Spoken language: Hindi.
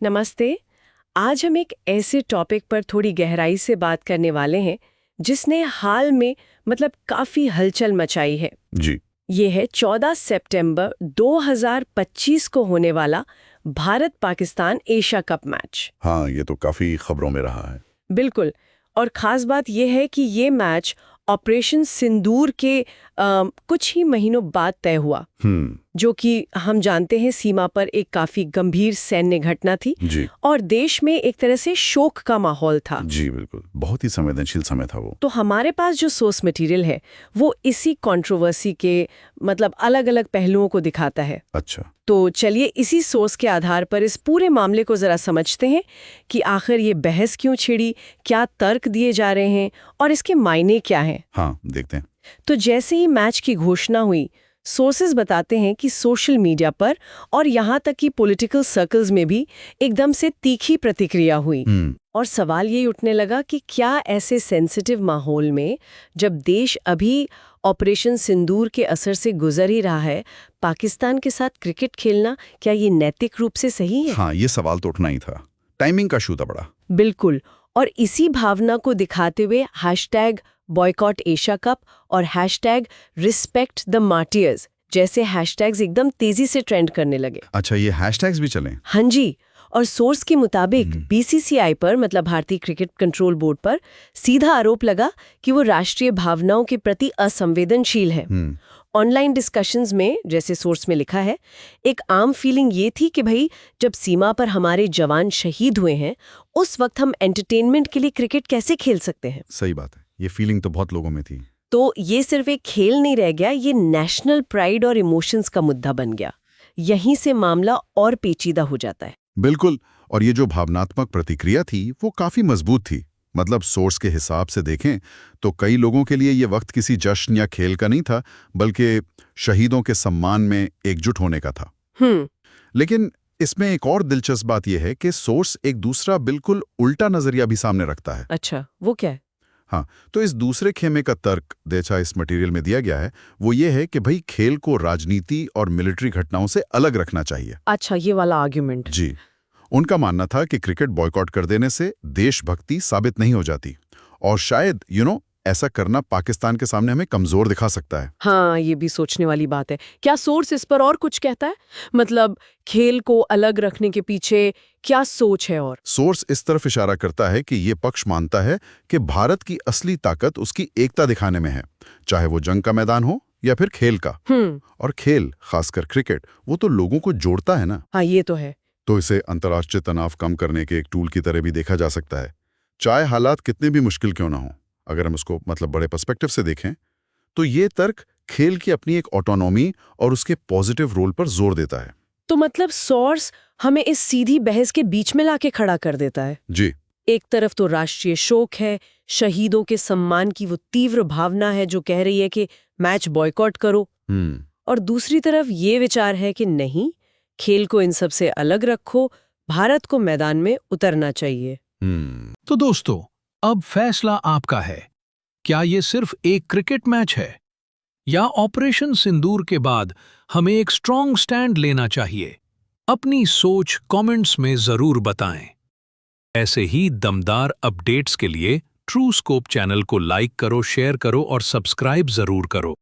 नमस्ते। आज हम एक ऐसे टॉपिक पर थोड़ी गहराई से बात करने वाले हैं जिसने हाल में काफी हलचल मचाई है। जी। ये है 14 सितंबर 2025 को होने वाला Bharat Pakistan Asia cup match. हाँ, ये तो काफी खबरों में रहा है। बिल्कुल। और खास बात यह है कि ये मैच ऑपरेशन सिंदूर के कुछ ही महीनों बाद तय हुआ, जो कि हम जानते हैं सीमा पर एक काफी गंभीर सैन्य घटना थी। जी। और देश में एक तरह से शोक का माहौल था। जी बिल्कुल, बहुत ही संवेदनशील समय था वो। तो हमारे पास जो सोर्स मटेरियल है वो इसी कंट्रोवर्सी के अलग अलग पहलुओं को दिखाता है। अच्छा। तो चलिए इसी सोर्स के आधार पर इस पूरे मामले को जरा समझते हैं कि आखिर ये बहस क्यों छिड़ी, क्या तर्क दिए जा रहे हैं और इसके मायने क्या हैं। हाँ, देखते हैं। तो जैसे ही मैच की घोषणा हुई, सोर्सेज बताते हैं कि सोशल मीडिया पर और यहाँ तक कि पॉलिटिकल सर्कल्स में भी एकदम से तीखी प्रतिक्रिया हुई। और सवाल ये उठने लगा कि क्या ऐसे सेंसिटिव माहौल में, जब देश अभी ऑपरेशन सिंदूर के असर से गुजर ही रहा है, पाकिस्तान के साथ क्रिकेट खेलना क्या ये नैतिक रूप से सही है? हाँ, ये सवाल तो उठना ही था। टाइमिंग का शू था बड़ा। बिल्कुल। और इसी भावना को दिखाते हुए हैशटैग बॉयकॉट एशिया कप और हैशटैग रिस्पेक्ट द मार्टियर्स जैसे हैशटैग्स एकदम तेजी से ट्रेंड करने लगे। अच्छा, ये हैशटैग्स भी चले? हाँ जी। और सोर्स के मुताबिक बीसीसीआई पर भारतीय क्रिकेट कंट्रोल बोर्ड पर सीधा आरोप लगा कि वो राष्ट्रीय भावनाओं के प्रति असंवेदनशील है। ऑनलाइन डिस्कशंस में, जैसे सोर्स में लिखा है, एक आम फीलिंग ये थी कि भाई जब सीमा पर हमारे जवान शहीद हुए हैं, उस वक्त हम एंटरटेनमेंट के लिए क्रिकेट कैसे खेल सकते हैं। सही बात है, ये फीलिंग तो बहुत लोगों में थी। तो ये सिर्फ एक खेल नहीं रह गया, ये नेशनल प्राइड और इमोशंस का मुद्दा बन गया। यहीं से मामला और पेचीदा हो जाता है। बिल्कुल। और ये जो भावनात्मक प्रतिक्रिया थी वो काफी मजबूत थी। सोर्स के हिसाब से देखें तो कई लोगों के लिए ये वक्त किसी जश्न या खेल का नहीं था, बल्कि शहीदों के सम्मान में एकजुट होने का था। लेकिन इसमें एक और दिलचस्प बात यह है कि सोर्स एक दूसरा बिल्कुल उल्टा नजरिया भी सामने रखता है। अच्छा, वो क्या है? हाँ, तो इस दूसरे खेमे का तर्क जैसा इस मटेरियल में दिया गया है वो ये है कि भाई खेल को राजनीति और मिलिट्री घटनाओं से अलग रखना चाहिए। अच्छा, ये वाला आर्ग्यूमेंट। जी। उनका मानना था कि क्रिकेट बॉयकॉट कर देने से देशभक्ति साबित नहीं हो जाती और शायद ऐसा करना पाकिस्तान के सामने हमें कमजोर दिखा सकता है। हाँ, ये भी सोचने वाली बात है। क्या सोर्स इस पर और कुछ कहता है? खेल को अलग रखने के पीछे क्या सोच है? और सोर्स इस तरफ इशारा करता है कि ये पक्ष मानता है कि भारत की असली ताकत उसकी एकता दिखाने में है, चाहे वो जंग का मैदान हो या फिर खेल का। और खेल, खासकर क्रिकेट, वो तो लोगों को जोड़ता है ना। हाँ, ये तो है। तो इसे अंतर्राष्ट्रीय तनाव कम करने के एक टूल की तरह भी देखा जा सकता है, चाहे हालात कितने भी मुश्किल क्यों ना हो। अगर हम उसको बड़े पर्सपेक्टिव से देखें तो ये तर्क खेल की अपनी एक ऑटोनॉमी और उसके पॉजिटिव रोल पर जोर देता है। तो सोर्स हमें इस सीधी बहस के बीच में लाके खड़ा कर देता है। जी। एक तरफ तो राष्ट्रीय शोक है, शहीदों के सम्मान की वो तीव्र भावना है जो कह रही है कि मैच बॉयकॉट करो। और दूसरी तरफ ये विचार है कि नहीं, खेल को इन सब से अलग रखो, भारत को मैदान में उतरना चाहिए। तो दोस्तों, अब फैसला आपका है। क्या ये सिर्फ एक क्रिकेट मैच है या ऑपरेशन सिंदूर के बाद हमें एक स्ट्रॉन्ग स्टैंड लेना चाहिए? अपनी सोच कमेंट्स में जरूर बताएं। ऐसे ही दमदार अपडेट्स के लिए ट्रू स्कोप चैनल को लाइक करो, शेयर करो और सब्सक्राइब जरूर करो।